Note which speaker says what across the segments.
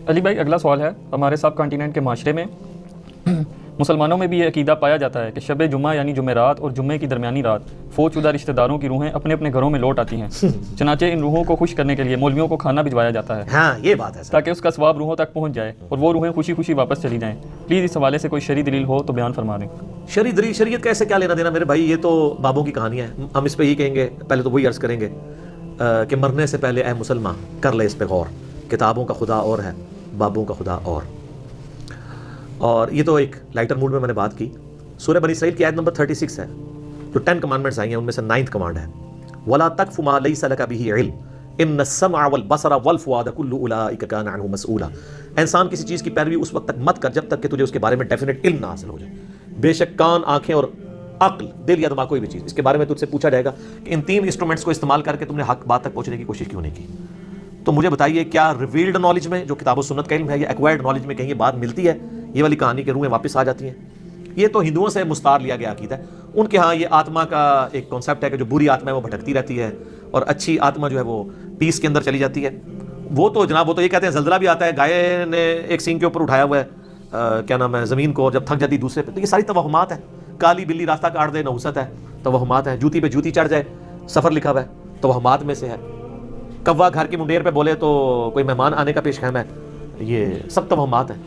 Speaker 1: علی بھائی اگلا سوال ہے، ہمارے سب کانٹیننٹ کے معاشرے میں مسلمانوں میں بھی یہ عقیدہ پایا جاتا ہے کہ شب جمعہ یعنی جمعرات اور جمعے کی درمیانی رات فوت شدہ رشتہ داروں کی روحیں اپنے اپنے گھروں میں لوٹ آتی ہیں، چنانچہ ان روحوں کو خوش کرنے کے لیے مولویوں کو کھانا بھجوایا جاتا ہے،
Speaker 2: ہاں یہ بات ہے سر،
Speaker 1: تاکہ اس کا ثواب روحوں تک پہنچ جائے اور وہ روحیں خوشی خوشی واپس چلی جائیں۔ پلیز اس حوالے سے کوئی شرعی دلیل ہو تو بیان فرما دیں۔
Speaker 2: شریعت کا ایسے کیا لینا دینا میرے بھائی، یہ تو بابوں کی کہانیاں ہیں۔ ہم اس پہ یہ کہیں گے، پہلے تو وہی عرض کریں گے کہ مرنے سے پہلے اے مسلمان کر لے اس پہ غور، کتابوں کا خدا اور ہے، بابوں کا خدا اور یہ تو ایک لائٹر موڈ میں نے بات کی۔ سورہ بنی اسرائیل کی آیت نمبر 36 ہے، جو 10 کمانڈمنٹس آئی ہیں ان میں سے 9th کمانڈ ہے، وَلَا تَقْفُ مَا لَيْسَ لَكَ بِهِ عِلْمٌ إِنَّ السَّمْعَ وَالْبَصَرَ وَالْفُؤَادَ كُلُّ أُولَٰئِكَ كَانَ عَنْهُ مَسْئُولًا۔ انسان کسی چیز کی پیروی اس وقت تک مت کر جب تک کہ تجھے اس کے بارے میں ڈیفینیٹ علم نہ حاصل ہو جائے۔ بے شک کان، آنکھیں اور عقل، دل یا دماغ، کوئی بھی چیز، اس کے بارے میں تجھ سے پوچھا جائے گا کہ ان 3 انسٹرومنٹس کو استعمال کر کے تم نے حق بات تک پہنچنے کی کوشش کیوں نہیں کی۔ تو مجھے بتائیے، کیا ریویلڈ نالج میں جو کتاب و سنت کا علم ہے یا ایکوائرڈ نالج میں کہیں یہ بات ملتی ہے، یہ والی کہانی کے روحیں واپس آ جاتی ہیں؟ یہ تو ہندوؤں سے مستعار لیا گیا عقیدہ ہے۔ ان کے ہاں یہ آتما کا ایک کانسیپٹ ہے کہ جو بری آتما ہے وہ بھٹکتی رہتی ہے اور اچھی آتما جو ہے وہ پیس کے اندر چلی جاتی ہے۔ وہ تو جناب وہ تو یہ کہتے ہیں زلزلہ بھی آتا ہے، گائے نے ایک سینگ کے اوپر اٹھایا ہوا ہے کیا نام ہے زمین کو، جب تھک جاتی دوسرے پہ، تو یہ ساری توہمات ہیں۔ کالی بلی راستہ کاٹ دے، نحوست ہے، توہمات ہے۔ جوتی پہ جوتی چڑھ جائے، سفر لکھا ہوا ہے، توہمات میں سے ہے۔ کوا گھر کی منڈیر پہ بولے تو کوئی مہمان آنے کا پیش خیم ہے، یہ سب توہمات ہیں۔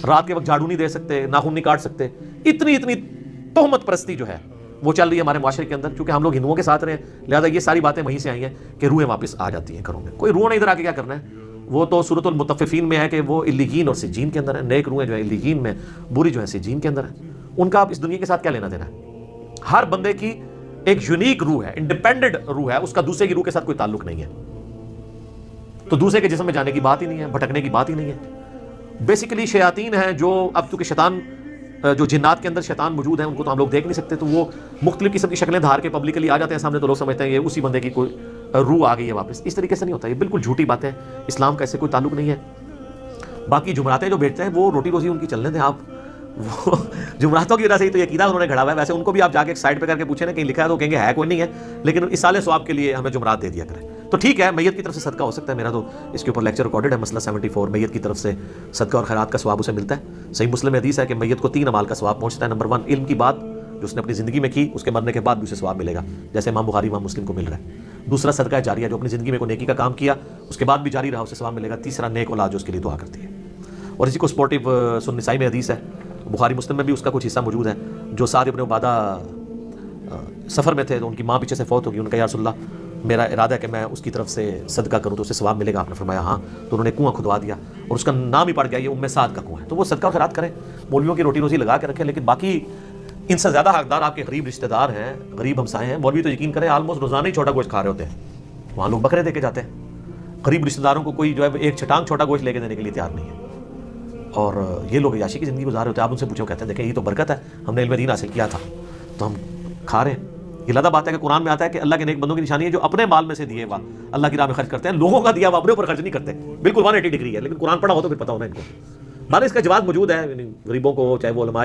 Speaker 2: رات کے وقت جھاڑو نہیں دے سکتے، ناخن نہیں کاٹ سکتے، اتنی تہمت پرستی جو ہے وہ چل رہی ہے ہمارے معاشرے کے اندر۔ چونکہ ہم لوگ ہندوؤں کے ساتھ رہے ہیں، لہٰذا یہ ساری باتیں وہیں سے آئی ہیں کہ روحیں واپس آ جاتی ہیں گھروں میں۔ کوئی روح نے ادھر آ کے کیا کرنا ہے، وہ تو سورۃ المطففین میں ہے کہ وہ علیین اور سجین کے اندر ہے۔ نیک روحیں جو ہے علیین میں، بری جو ہے سجین کے اندر ہے۔ ان کا آپ اس دنیا کے ساتھ کیا لینا دینا ہے؟ ہر بندے کی ایک یونیک روح ہے، انڈیپینڈنٹ روح ہے، اس کا دوسرے کی روح کے ساتھ کوئی تعلق نہیں ہے۔ تو دوسرے کے جسم میں جانے کی بات ہی نہیں ہے، بھٹکنے کی بات ہی نہیں ہے۔ بیسیکلی شیاطین ہیں جو اب چونکہ شیطان جو جنات کے اندر شیطان موجود ہیں ان کو تو ہم لوگ دیکھ نہیں سکتے، تو وہ مختلف قسم کی شکلیں دھار کے پبلکلی آ جاتے ہیں سامنے، تو لوگ سمجھتے ہیں یہ اسی بندے کی کوئی روح آ گئی ہے واپس۔ اس طریقے سے نہیں ہوتا، یہ بالکل جھوٹی باتیں، اسلام کا ایسے کوئی تعلق نہیں ہے۔ باقی جمعراتیں جو بیچتے ہیں وہ روٹی روزی ان کی چلنے دیں آپ، وہ جمعراتوں کی وجہ سے ہی تو یہ عقیدہ انہوں نے گھڑا ہوا ہے۔ ویسے ان کو بھی آپ جا کے ایک سائڈ پہ کر کے پوچھیں نا کہیں لکھا ہے تو کہیں گے ہے کوئی نہیں ہے، لیکن اصالِ ثواب کے لیے ہمیں جمعرات دے دیا کریں۔ تو ٹھیک ہے، میت کی طرف سے صدقہ ہو سکتا ہے، میرا تو اس کے اوپر لیکچر ریکارڈڈ ہے، مسئلہ 74، میت کی طرف سے صدقہ اور خیرات کا ثواب اسے ملتا ہے۔ صحیح مسلم میں حدیث ہے کہ میت کو 3 اعمال کا ثواب پہنچتا ہے۔ نمبر 1 علم کی بات جو اس نے اپنی زندگی میں کی، اس کے مرنے کے بعد بھی اسے ثواب ملے گا، جیسے امام بخاری امام مسلم کو مل رہا ہے۔ دوسرا صدقہ جاریہ، جو اپنی زندگی میں کوئی نیکی کا کام کیا اس کے بعد بھی جاری رہا، اسے ثواب ملے گا۔ تیسرا نیک اولاد جو اس کے لیے دعا کرتی ہے۔ اور اسی کو سپورٹیو سنن نسائی میں حدیث ہے، بخاری مسلم میں بھی اس کا کچھ حصہ موجود ہے، جو سعد ابن عبادہ سفر میں تھے تو ان کی ماں پیچھے سے فوت ہوگی، ان کا یا رسول اللہ میرا ارادہ ہے کہ میں اس کی طرف سے صدقہ کروں تو اسے ثواب ملے گا۔ آپ نے فرمایا ہاں، تو انہوں نے کنواں کھدوا دیا اور اس کا نام ہی پڑ گیا، یہ ام سعد کا کنواں ہے۔ تو وہ صدقہ و خیرات کریں، مولویوں کی روٹی روزی لگا کے رکھیں، لیکن باقی ان سے زیادہ حقدار آپ کے غریب رشتہ دار ہیں، غریب ہمسائے ہیں۔ مولوی تو یقین کریں آلموسٹ روزانہ ہی چھوٹا گوشت کھا رہے ہوتے ہیں، وہاں لوگ بکرے دے کے جاتے ہیں۔ غریب رشتہ داروں کو کوئی جو ہے ایک چھٹانگ چھوٹا گوشت لے کے دینے کے لیے تیار نہیں ہے، اور یہ لوگ عیاشی کی زندگی گزار رہے ہوتے ہیں۔ آپ ان سے پوچھو، کہتے ہیں دیکھیں یہ تو برکت ہے، ہم نے علم دین حاصل کیا تھا تو ہم کھا رہے ہیں۔ یہ لادہ بات ہے کہ قرآن میں آتا ہے کہ اللہ کے نیک بندوں کی نشانی ہے جو اپنے مال میں سے دیے ہوا اللہ کی راہ میں خرچ کرتے ہیں، لوگوں کا دیا ہوا اپنے اوپر خرچ نہیں کرتے۔ بالکل 180 ڈگری ہے، لیکن قرآن پڑھا ہو تو پھر پتہ ہونا ان کو۔ بہرحال اس کا جواز موجود ہے، غریبوں کو چاہے وہ علماء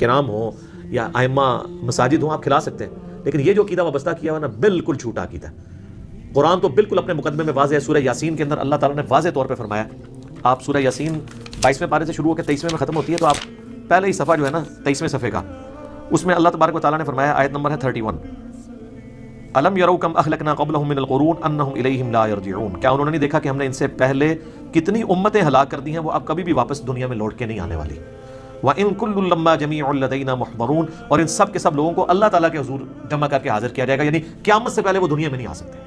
Speaker 2: کرام ہوں یا ائمہ مساجد ہوں، آپ کھلا سکتے ہیں، لیکن یہ جو عقیدہ وابستہ کیا ہوا نا بالکل جھوٹا عقیدہ ہے۔ قرآن تو بالکل اپنے مقدمے میں واضح ہے۔ سورہ یاسین کے اندر اللہ تعالیٰ نے واضح طور پہ فرمایا، آپ سورہ یاسین 22ویں پارے سے شروع ہو کے 23ویں میں ختم ہوتی ہے، تو آپ پہلے ہی صفحہ جو ہے نا 23ویں صفحے کا، اس میں اللہ تبارک و تعالیٰ نے فرمایا، آیت نمبر ہے 31، الم یروا کم اہلکنا قبلہم من القرون انہم الیہم لا یرجعون، کیا انہوں نے نہیں دیکھا کہ ہم نے ان سے پہلے کتنی امتیں ہلاک کر دی ہیں، وہ اب کبھی بھی واپس دنیا میں لوٹ کے نہیں آنے والی۔ وَإِن كُلٌّ لَمَّا جَمِيعٌ لَدَيْنَا مُحْضَرُونَ، اور ان سب کے سب لوگوں کو اللہ تعالیٰ کے حضور جمع کر کے حاضر کیا جائے گا، یعنی قیامت سے پہلے وہ دنیا میں نہیں آ سکتے۔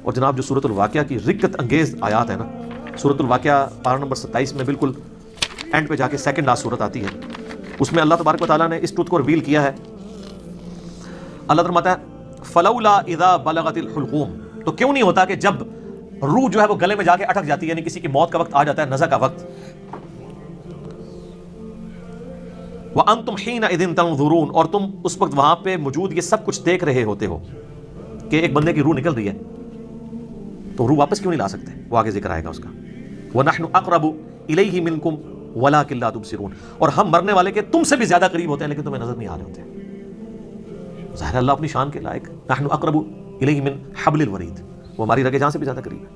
Speaker 2: اور جناب جو سورۃ الواقعہ کی رقت انگیز آیات ہے نا، سورۃ الواقعہ پارہ نمبر 27 میں بالکل اینڈ پہ جا کے سیکنڈ لاسٹ سورت آتی ہے، اس میں اللہ تبارک و تعالیٰ نے اس ٹروتھ کو ریویل کیا ہے۔ اللہ فرماتا ہے فلولا اذا بلغت الحلقوم، تو کیوں نہیں ہوتا کہ جب روح جو ہے وہ گلے میں جا کے اٹک جاتی ہے، یعنی کسی کی موت کا وقت آ جاتا ہے، نزع کا وقت، وانتم حینئذ تنظرون، اور تم اس وقت وہاں پہ موجود یہ سب کچھ دیکھ رہے ہوتے ہو کہ ایک بندے کی روح نکل رہی ہے، تو روح واپس کیوں نہیں لا سکتے؟ وہ آگے ذکر آئے گا اس کا، وَنَحْنُ أَقْرَبُ إِلَيْهِ مِنْكُمْ وَلَٰكِن لَا تُبْصِرُونَ، اور ہم مرنے والے کے تم سے بھی زیادہ قریب ہوتے ہیں لیکن تمہیں نظر نہیں آ رہے ہوتے۔ ظاہر اللہ اپنی شان کے لائق، نحن اقرب الیہ من حبل الورید، وہ ہماری رگے جان سے بھی زیادہ قریب ہے۔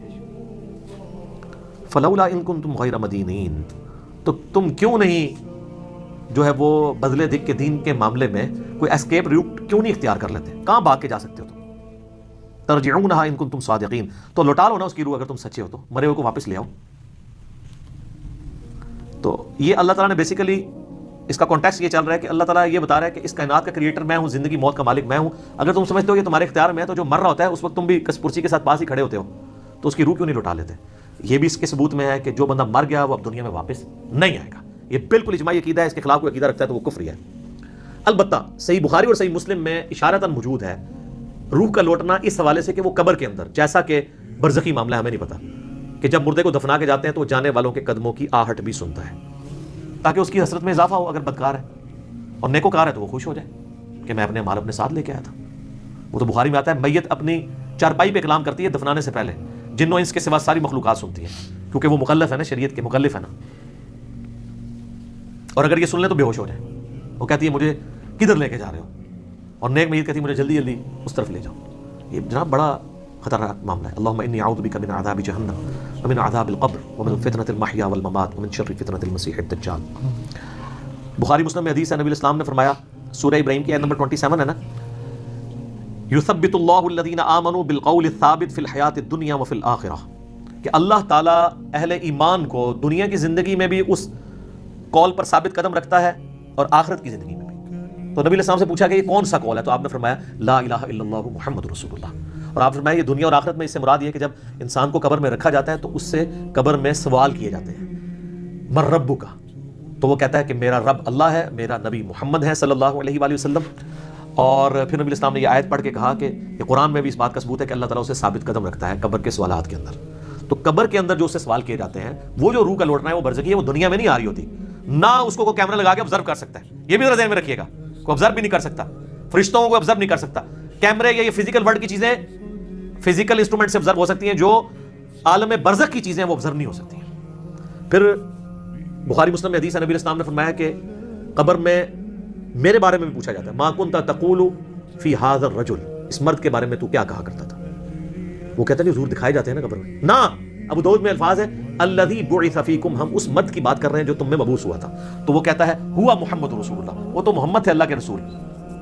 Speaker 2: فلولا ان کنتم غیر مدینین، تو تم کیوں نہیں جو ہے وہ بدلے دکھ کے دین کے معاملے میں کوئی اسکیپ روٹ کیوں نہیں اختیار کر لیتے؟ کہاں بھاگ کے جا سکتے ہو تم؟ ترجعونہا ان کنتم صادقین، تو لوٹا لو نا اس کی روح اگر تم سچے ہو تو، مرے ہوئے کو واپس لے آؤ۔ تو یہ اللہ تعالیٰ نے بیسیکلی اس کا کانٹیکسٹ یہ چل رہا ہے کہ اللہ تعالیٰ یہ بتا رہا ہے کہ اس کائنات کا کریٹر میں ہوں، زندگی موت کا مالک میں ہوں۔ اگر تم سمجھتے ہو کہ تمہارے اختیار میں ہے تو جو مر رہا ہوتا ہے اس وقت تم بھی کس پرسی کے ساتھ پاس ہی کھڑے ہوتے ہو، تو اس کی روح کیوں نہیں لوٹا لیتے؟ یہ بھی اس کے ثبوت میں ہے کہ جو بندہ مر گیا وہ اب دنیا میں واپس نہیں آئے گا۔ یہ بالکل اجماعی عقیدہ ہے، اس کے خلاف کوئی عقیدہ رکھتا ہے تو وہ کفری ہے۔ البتہ صحیح بخاری اور صحیح مسلم میں اشارتاً موجود ہے روح کا لوٹنا اس حوالے سے کہ وہ قبر کے اندر، جیسا کہ برزخی معاملہ ہمیں نہیں پتا کہ جب مردے کو دفنا کے جاتے ہیں تو وہ جانے والوں کے قدموں کی آہٹ بھی سنتا ہے، تاکہ اس کی حسرت میں اضافہ ہو اگر بدکار ہے، اور نیکوکار ہے تو وہ خوش ہو جائے کہ میں اپنے مال اپنے ساتھ لے کے آیا تھا۔ وہ تو بخاری میں آتا ہے میت اپنی چارپائی پہ کلام کرتی ہے دفنانے سے پہلے، جنوں انس کے سوا ساری مخلوقات سنتی ہیں، کیونکہ وہ مکلف ہے نا، شریعت کے مکلف ہے نا، اور اگر یہ سن لیں تو بے ہوش ہو جائیں۔ وہ کہتی ہے مجھے کدھر لے کے جا رہے ہو، اور نیک میت کہتی ہے مجھے جلدی جلدی اس طرف لے جاؤ۔ یہ جناب بڑا خطرناک معاملہ ہے۔ اللہم انی اعوذ بک من عذاب جہنم ومن عذاب القبر ومن فتنة المحیا والممات ومن شر فتنة المسیح الدجال۔ بخاری مسلم میں حدیث ہے، نبی الاسلام نے فرمایا، سورہ ابراہیم کی آیت نمبر 27 ہے نا، یثبت اللہ الذین آمنوا بالقول الثابت فی الحیاۃ الدنیا وفی الآخرہ، کہ اللہ تعالیٰ اہل ایمان کو دنیا کی زندگی میں بھی اس قول پر ثابت قدم رکھتا ہے اور آخرت کی زندگی میں بھی۔ تو نبی علیہ السلام سے پوچھا کہ یہ کون سا قول ہے، تو آپ نے فرمایا لا الہ الا اللہ محمد رسول اللہ، اور آپ فرمایا یہ دنیا اور آخرت میں، اس سے مراد یہ ہے کہ جب انسان کو قبر میں رکھا جاتا ہے تو اس سے قبر میں سوال کیے جاتے ہیں، من ربک کا، تو وہ کہتا ہے کہ میرا رب اللہ ہے، میرا نبی محمد ہے صلی اللہ علیہ وآلہ وسلم۔ اور پھر نبی الاسلام نے یہ آیت پڑھ کے کہا کہ یہ قرآن میں بھی اس بات کا ثبوت ہے کہ اللہ تعالیٰ اسے ثابت قدم رکھتا ہے قبر کے سوالات کے اندر۔ تو قبر کے اندر جو اسے سوال کیے جاتے ہیں، وہ جو روح کا لوٹنا ہے وہ برزخی ہے، وہ دنیا میں نہیں آ رہی ہوتی، نہ اس کو کوئی کیمرہ لگا کے آبزرو کر سکتا ہے، یہ بھی ذرا ذہن میں رکھیے گا، کوئی آبزرو بھی نہیں کر سکتا، فرشتوں کو آبزرو نہیں کر سکتا۔ کیمرے یا یہ فزیکل ورلڈ کی چیزیں فزیکل انسٹرومنٹ سے آبزرو ہو سکتی ہیں، جو عالم برزخ کی چیزیں وہ آبزرو نہیں ہو سکتی ہیں۔ پھر بخاری مسلم میں حدیث ہے، نبی الاسلام نے فرمایا کہ قبر میں میرے بارے میں بھی پوچھا جاتا ہے، ما کنت تقول فی ھذا الرجل، اس مرد کے بارے میں تو کیا کہا کرتا تھا؟ وہ کہتا ہے کہ حضور دکھائے جاتے ہیں نا قبر میں، نہ، ابو داؤد میں الفاظ ہے الذی بعث فیکم، ہم اس مرد کی بات کر رہے ہیں جو تم میں مبعوث ہوا تھا۔ تو وہ کہتا ہے ہوا محمد رسول اللہ، وہ تو محمد تھے اللہ کے رسول،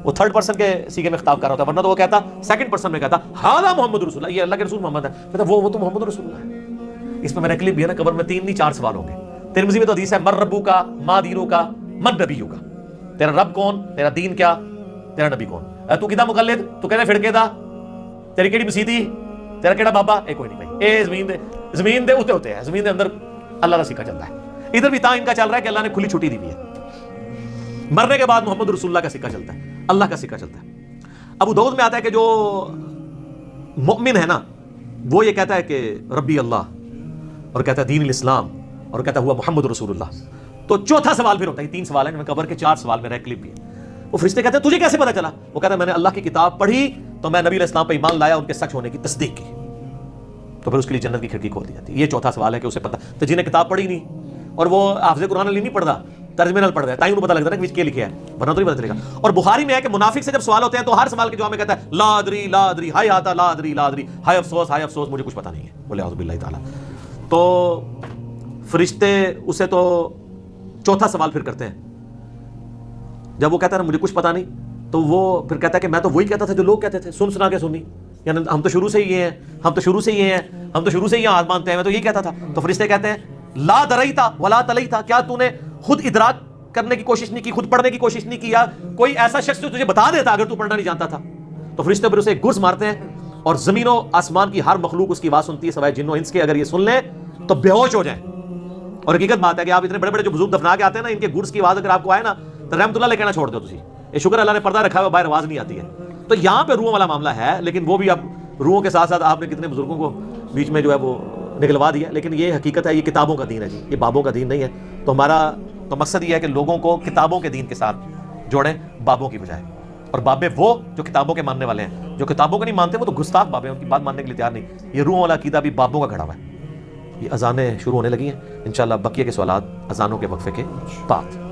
Speaker 2: وہ تھرڈ پرسن کے سیغے میں خطاب کر رہا ہوتا، ورنہ تو وہ کہتا سیکنڈ پرسن میں کہتا ھذا محمد رسول اللہ، یہ اللہ کے رسول محمد ہے، کہتا وہ تو محمد رسول اللہ ہے۔ اس میں میرا کلپ بھی ہے نا، قبر میں 3 نہیں 4 سوال ہوں گے۔ ترمذی میں تو حدیث ہے من ربو کا، ما دینو کا، من نبیو کا، تیرا رب کون، تیرا دین کیا، تیرا نبی کون، تو کدا مقلد، تو کہنے پھڑکے دا، تیری کیڑی مسیتی، تیرا کیڑا بابا، اے کوئی نہیں بھائی، اے زمین دے ہوتے ہیں، زمین دے اندر اللہ کا سکہ چلتا ہے۔ ادھر بھی تا ان کا چل رہا ہے کہ اللہ نے کھلی چھٹی دی ہوئی ہے، مرنے کے بعد محمد رسول اللہ کا سکہ چلتا ہے، اللہ کا سکہ چلتا ہے۔ ابو داؤد میں آتا ہے کہ جو مؤمن ہے نا، وہ یہ کہتا ہے کہ ربی اللہ، اور کہتا ہے دین الاسلام، اور کہتا ہوا محمد رسول اللہ۔ تو چوتھا سوال پھر ہوتا ہے، 3 سوال ہیں، قبر کے 4 سوال، میرا ایک کلپ بھی ہے۔ وہ فرشتے کہتے ہیں تجھے کیسے پتا چلا؟ وہ کہتا ہے میں نے اللہ کی کتاب پڑھی تو میں نبی علیہ السلام پہ ایمان لایا، ان کے سچ ہونے کی تصدیق کی، تو پھر اس کے لیے جنت کی کھڑکی کھول دی جاتی ہے۔ یہ چوتھا سوال ہے کہ اسے پتا، تو جنہیں کتاب پڑھی نہیں اور وہ حافظ قرآن علی نہیں پڑھتا، ترجمے نال پڑھتا ہے، تائی انہوں پتہ لگتا ہے نا کہ کیا لکھا ہے، ورنہ تو نہیں پتہ چلے گا۔ اور بخاری میں ہے کہ منافق سے جب سوال ہوتے ہیں تو ہر سوال کے جواب میں کہتا ہے لا ادری لا ادری، ہائے آتا لا ادری لا ادری، ہائے افسوس مجھے کچھ پتہ نہیں ہے، بولے اعوذ باللہ تعالیٰ۔ تو فرشتے اسے تو چوتھا سوال پھر کرتے ہیں، جب وہ کہتا ہے نا مجھے کچھ پتہ نہیں، تو وہ پھر کہتا ہے کہ میں تو وہی کہتا تھا جو لوگ کہتے تھے، سن سنا کے سنی، یعنی ہم تو شروع سے ہی یہ ہیں، ہم تو شروع سے یہ ہیں، ہم تو شروع سے ہی آج مانتے ہیں، میں تو یہی کہتا تھا۔ تو فرشتے کہتے ہیں لا دریتا ولا تلیتا، کیا تو نے خود ادراک کرنے کی کوشش نہیں کی، خود پڑھنے کی کوشش نہیں کی، یا کوئی ایسا شخص جو تجھے بتا دیتا اگر تو پڑھنا نہیں جانتا تھا؟ تو فرشتے پھر اسے گرز مارتے ہیں، اور زمین و آسمان کی ہر مخلوق اس کی آواز سنتی ہے سوائے جن و انس کے، اگر یہ سن لیں تو بے ہوش ہو جائیں۔ اور حقیقت بات ہے کہ آپ اتنے بڑے بڑے جو بزرگ دفنا کے آتے ہیں نا، ان کے گرز کی آواز اگر آپ کو آئے نا تو رحمت اللہ لے کہنا چھوڑ دو تسی، یہ شکر اللہ نے پردہ رکھا ہوا، باہر آواز نہیں آتی ہے۔ تو یہاں پہ روحوں والا معاملہ ہے، لیکن وہ بھی اب روحوں کے ساتھ ساتھ آپ نے کتنے بزرگوں کو بیچ میں جو ہے وہ نکلوا دیا، لیکن یہ حقیقت ہے، یہ کتابوں کا دین ہے جی، یہ بابوں کا دین نہیں ہے۔ تو ہمارا تو مقصد یہ ہے کہ لوگوں کو کتابوں کے دین کے ساتھ جوڑیں بابوں کی بجائے، اور بابے وہ جو کتابوں کے ماننے والے ہیں، جو کتابوں کو نہیں مانتے وہ تو گستاخ بابے ہیں، ان کی بات ماننے کے لیے تیار نہیں۔ یہ روحوں والا عقیدہ بھی بابوں کا گھڑا ہوا ہے۔ یہ اذانیں شروع ہونے لگی ہیں، انشاءاللہ بقیہ کے سوالات اذانوں کے وقفے کے بعد۔